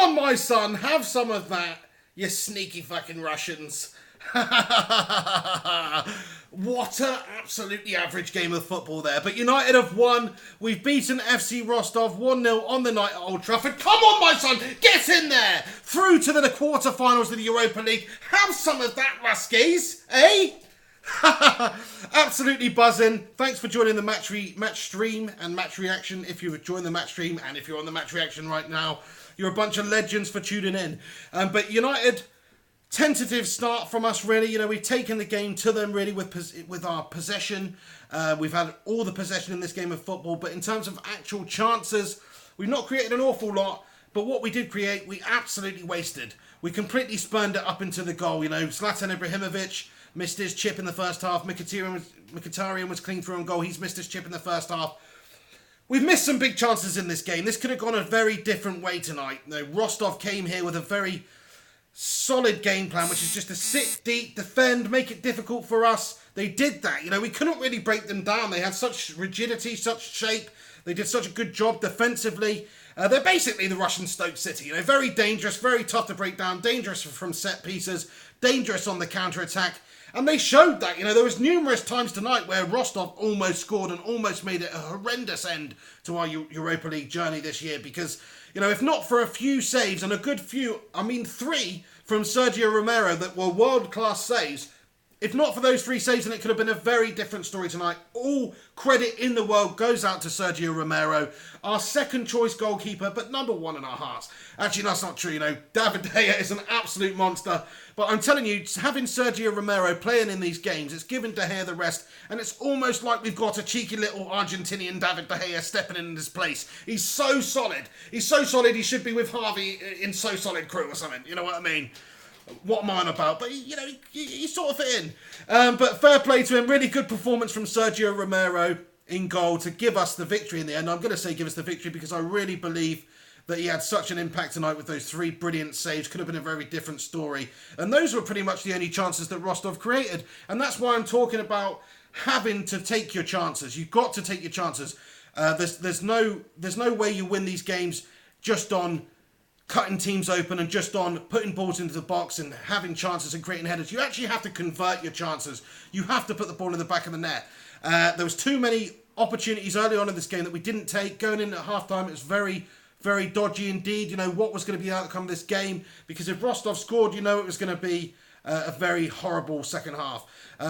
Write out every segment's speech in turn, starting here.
on, my son, have some of that, you sneaky fucking Russians. What a absolutely average game of football there. But United have won. We've beaten FC Rostov 1-0 on the night at Old Trafford. Come on, my son, get in there. Through to the quarterfinals of the Europa League. Have some of that, Ruskies, eh? Absolutely buzzing. Thanks for joining the match stream and match reaction. If you've joined the match stream and if you're on the match reaction right now, you're a bunch of legends for tuning in. But United, tentative start from us, really. We've taken the game to them, really, with our possession. We've had all the possession in this game of football, but in terms of actual chances, we've not created an awful lot, but what we did create, we absolutely wasted. We completely spurned it up into the goal. Zlatan Ibrahimovic missed his chip in the first half. Mkhitaryan was clean through on goal. He's missed his chip in the first half. We've missed some big chances in this game. This could have gone a very different way tonight. Rostov came here with a very solid game plan, which is just to sit deep, defend, make it difficult for us. They did that. We couldn't really break them down. They had such rigidity, such shape. They did such a good job defensively. They're basically the Russian Stoke City. Very dangerous, very tough to break down, dangerous from set pieces, dangerous on the counter-attack. And they showed that. There was numerous times tonight where Rostov almost scored and almost made it a horrendous end to our Europa League journey this year. Because, if not for a few saves, and a good few, 3 from Sergio Romero that were world-class saves, if not for those 3 saves, then it could have been a very different story tonight. All credit in the world goes out to Sergio Romero, our second choice goalkeeper, but number 1 in our hearts. Actually, that's not true, David De Gea is an absolute monster. But I'm telling you, having Sergio Romero playing in these games, it's given De Gea the rest, and it's almost like we've got a cheeky little Argentinian David De Gea stepping in his place. He's so solid. He's so solid, he should be with Harvey in So Solid Crew or something. You know what I mean? What am I on about? But, he sort of fit in. But fair play to him. Really good performance from Sergio Romero in goal to give us the victory in the end. I'm going to say give us the victory because I really believe that he had such an impact tonight with those 3 brilliant saves. Could have been a very different story. And those were pretty much the only chances that Rostov created. And that's why I'm talking about having to take your chances. You've got to take your chances. There's no way you win these games just on cutting teams open and just on putting balls into the box and having chances and creating headers. You actually have to convert your chances. You have to put the ball in the back of the net. There was too many opportunities early on in this game that we didn't take. Going in at halftime, it was very, very dodgy indeed. What was going to be the outcome of this game? Because if Rostov scored, it was going to be a very horrible second half.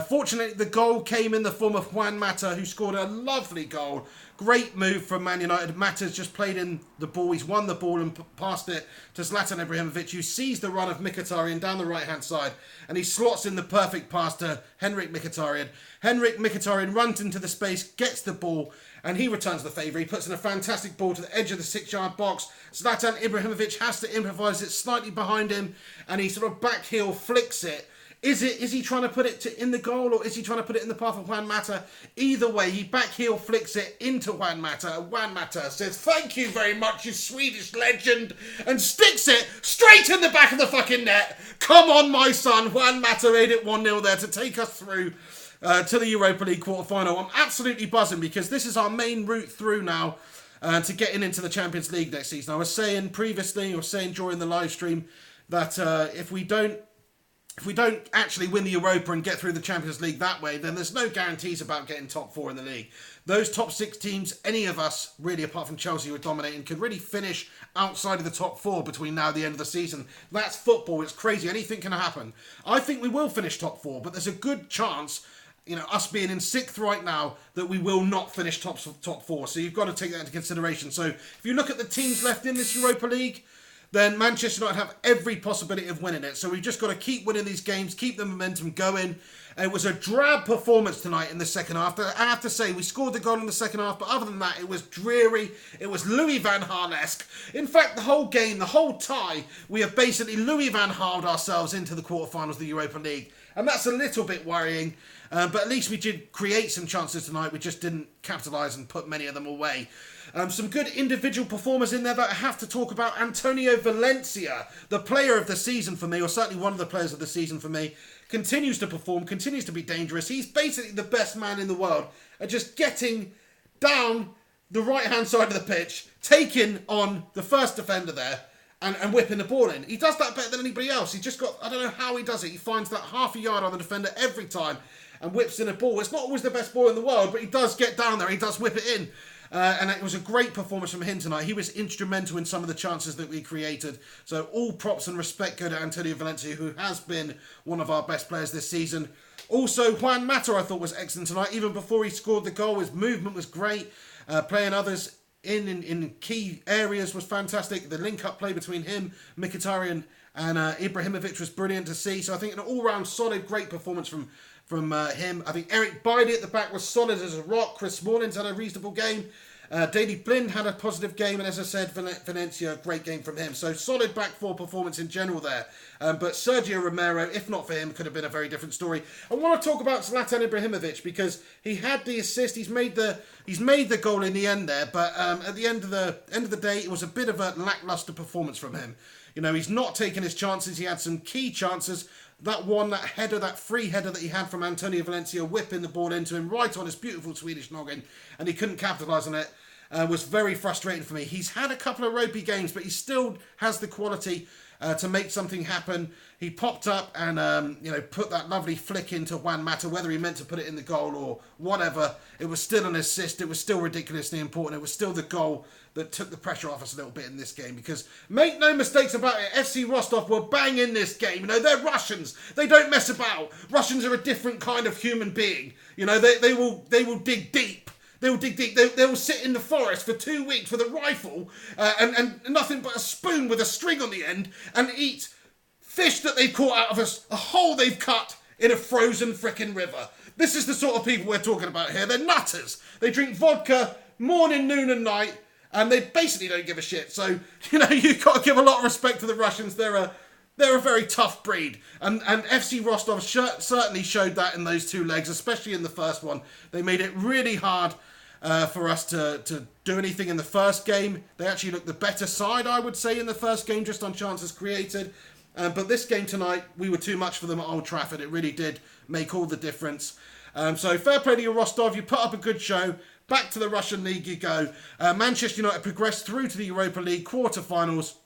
Fortunately, the goal came in the form of Juan Mata, who scored a lovely goal. Great move from Man United. Mata's just played in the ball. He's won the ball and passed it to Zlatan Ibrahimovic, who sees the run of Mkhitaryan down the right-hand side, and he slots in the perfect pass to Henrik Mkhitaryan. Henrik Mkhitaryan runs into the space, gets the ball, and he returns the favour. He puts in a fantastic ball to the edge of the 6-yard box. Zlatan Ibrahimovic has to improvise it slightly behind him, and he sort of backheel flicks it. Is he trying to put it in the goal, or is he trying to put it in the path of Juan Mata? Either way, he backheel flicks it into Juan Mata. Juan Mata says, "Thank you very much, you Swedish legend," and sticks it straight in the back of the fucking net. Come on, my son. Juan Mata made it 1-0 there to take us through to the Europa League quarter-final. I'm absolutely buzzing because this is our main route through now to getting into the Champions League next season. I was saying previously, or saying during the live stream, that if we don't actually win the Europa and get through the Champions League that way, then there's no guarantees about getting top 4 in the league. Those top 6 teams, any of us, really, apart from Chelsea, who are dominating, could really finish outside of the top 4 between now and the end of the season. That's football. It's crazy. Anything can happen. I think we will finish top 4, but there's a good chance, us being in 6th right now, that we will not finish top 4. So you've got to take that into consideration. So if you look at the teams left in this Europa League, then Manchester United have every possibility of winning it. So we've just got to keep winning these games, keep the momentum going. It was a drab performance tonight in the second half. I have to say, we scored the goal in the second half, but other than that, it was dreary. It was Louis van Gaal-esque. In fact, the whole game, the whole tie, we have basically Louis van Gaal'd ourselves into the quarterfinals of the Europa League. And that's a little bit worrying. But at least we did create some chances tonight. We just didn't capitalise and put many of them away. Some good individual performers in there that I have to talk about. Antonio Valencia, the player of the season for me, or certainly one of the players of the season for me, continues to perform, continues to be dangerous. He's basically the best man in the world at just getting down the right-hand side of the pitch, taking on the first defender there, and whipping the ball in. He does that better than anybody else. He just got, I don't know how he does it. He finds that half a yard on the defender every time and whips in a ball. It's not always the best ball in the world, but he does get down there. He does whip it in. And it was a great performance from him tonight. He was instrumental in some of the chances that we created. So all props and respect go to Antonio Valencia, who has been one of our best players this season. Also, Juan Mata, I thought, was excellent tonight. Even before he scored the goal, his movement was great. Playing others in key areas was fantastic. The link-up play between him, Mkhitaryan, and Ibrahimovic was brilliant to see. So I think an all-round solid, great performance from him. I think Eric Bailly at the back was solid as a rock. Chris Smallins had a reasonable game. Daley Blind had a positive game, and as I said, Valencia, great game from him. So solid back four performance in general there. But Sergio Romero, if not for him, could have been a very different story. I want to talk about Zlatan Ibrahimovic because he had the assist. He's made the goal in the end there, but at the end of the day, it was a bit of a lackluster performance from him. You know, he's not taking his chances. He had some key chances. That free header that he had from Antonio Valencia, whipping the ball into him right on his beautiful Swedish noggin, and he couldn't capitalise on it, was very frustrating for me. He's had a couple of ropey games, but he still has the quality to make something happen. He popped up and put that lovely flick into Juan Mata, whether he meant to put it in the goal or whatever. It was still an assist. It was still ridiculously important. It was still the goal that took the pressure off us a little bit in this game, because make no mistakes about it, FC Rostov were bang in this game. You know, they're Russians. They don't mess about. Russians are a different kind of human being. You know, they will dig deep. They will dig deep. They will sit in the forest for 2 weeks with a rifle and nothing but a spoon with a string on the end and eat fish that they've caught out of a hole they've cut in a frozen frickin' river. This is the sort of people we're talking about here. They're nutters. They drink vodka morning, noon and night, and they basically don't give a shit. So, you know, you've got to give a lot of respect to the Russians. They're a very tough breed. And FC Rostov certainly showed that in those two legs, especially in the first one. They made it really hard for us to do anything in the first game. They actually looked the better side, I would say, in the first game, just on chances created. But this game tonight, we were too much for them at Old Trafford. It really did make all the difference. So fair play to you, Rostov. You put up a good show. Back to the Russian League you go. Manchester United progressed through to the Europa League quarter-finals.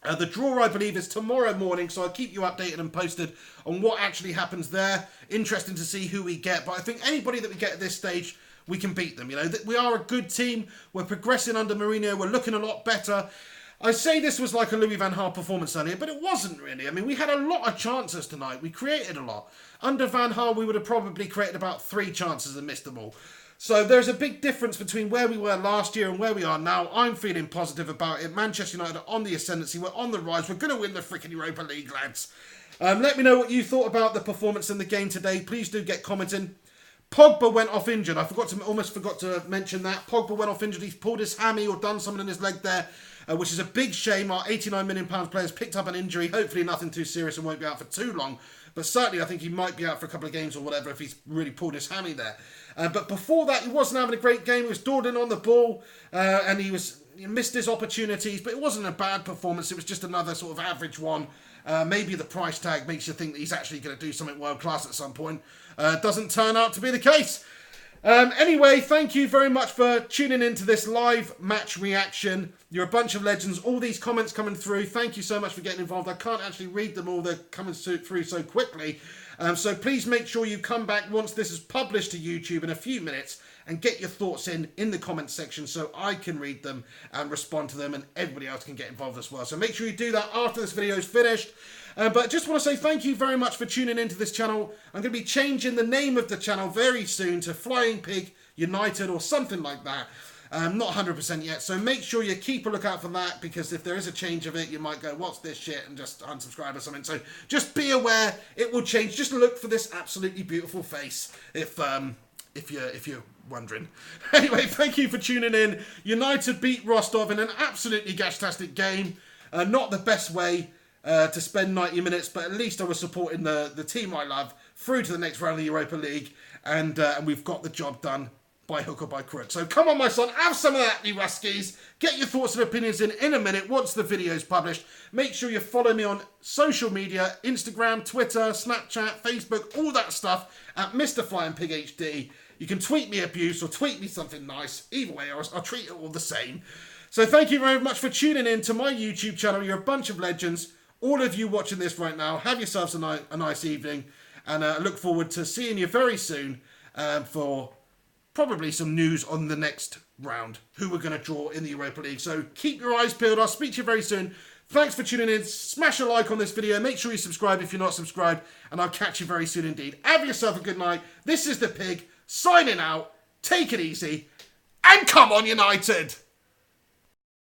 The draw, I believe, is tomorrow morning, so I'll keep you updated and posted on what actually happens there. Interesting to see who we get, but I think anybody that we get at this stage, we can beat them. You know, we are a good team. We're progressing under Mourinho. We're looking a lot better. I say this was like a Louis van Gaal performance earlier, but it wasn't really. I mean, we had a lot of chances tonight. We created a lot. Under Van Gaal, we would have probably created about 3 chances and missed them all. So there's a big difference between where we were last year and where we are now. I'm feeling positive about it. Manchester United are on the ascendancy. We're on the rise. We're going to win the freaking Europa League, lads. Let me know what you thought about the performance in the game today. Please do get commenting. Pogba went off injured. I almost forgot to mention that. Pogba went off injured. He's pulled his hammy or done something in his leg there, which is a big shame. Our £89 million player's picked up an injury. Hopefully nothing too serious and won't be out for too long. But certainly I think he might be out for a couple of games or whatever if he's really pulled his hammy there. But before that, he wasn't having a great game. He was dawdling on the ball and he missed his opportunities. But it wasn't a bad performance. It was just another sort of average one. Maybe the price tag makes you think that he's actually going to do something world class at some point. Doesn't turn out to be the case. Anyway, thank you very much for tuning into this live match reaction. You're a bunch of legends. All these comments coming through. Thank you so much for getting involved. I can't actually read them all. They're coming through so quickly. So please make sure you come back once this is published to YouTube in a few minutes and get your thoughts in the comments section so I can read them and respond to them and everybody else can get involved as well. So make sure you do that after this video is finished. But just want to say thank you very much for tuning into this channel. I'm going to be changing the name of the channel very soon to Flying Pig United or something like that. Not 100% yet, so make sure you keep a lookout for that, because if there is a change of it, you might go, what's this shit, and just unsubscribe or something. So just be aware, it will change. Just look for this absolutely beautiful face, if you're wondering. Anyway, thank you for tuning in. United beat Rostov in an absolutely gashtastic game. Not the best way to spend 90 minutes, but at least I was supporting the team I love through to the next round of the Europa League, and we've got the job done by hook or by crook. So come on, my son, have some of that, you Ruskies. Get your thoughts and opinions in a minute once the video is published. Make sure you follow me on social media, Instagram, Twitter, Snapchat, Facebook, all that stuff at Mr. Flying Pig HD. You can tweet me abuse or tweet me something nice. Either way, I'll treat it all the same. So thank you very much for tuning in to my YouTube channel. You're a bunch of legends. All of you watching this right now, have yourselves a nice evening. And I look forward to seeing you very soon for probably some news on the next round, who we're going to draw in the Europa League. So keep your eyes peeled. I'll speak to you very soon. Thanks for tuning in. Smash a like on this video. Make sure you subscribe if you're not subscribed. And I'll catch you very soon indeed. Have yourself a good night. This is the Pig, signing out. Take it easy. And come on, United!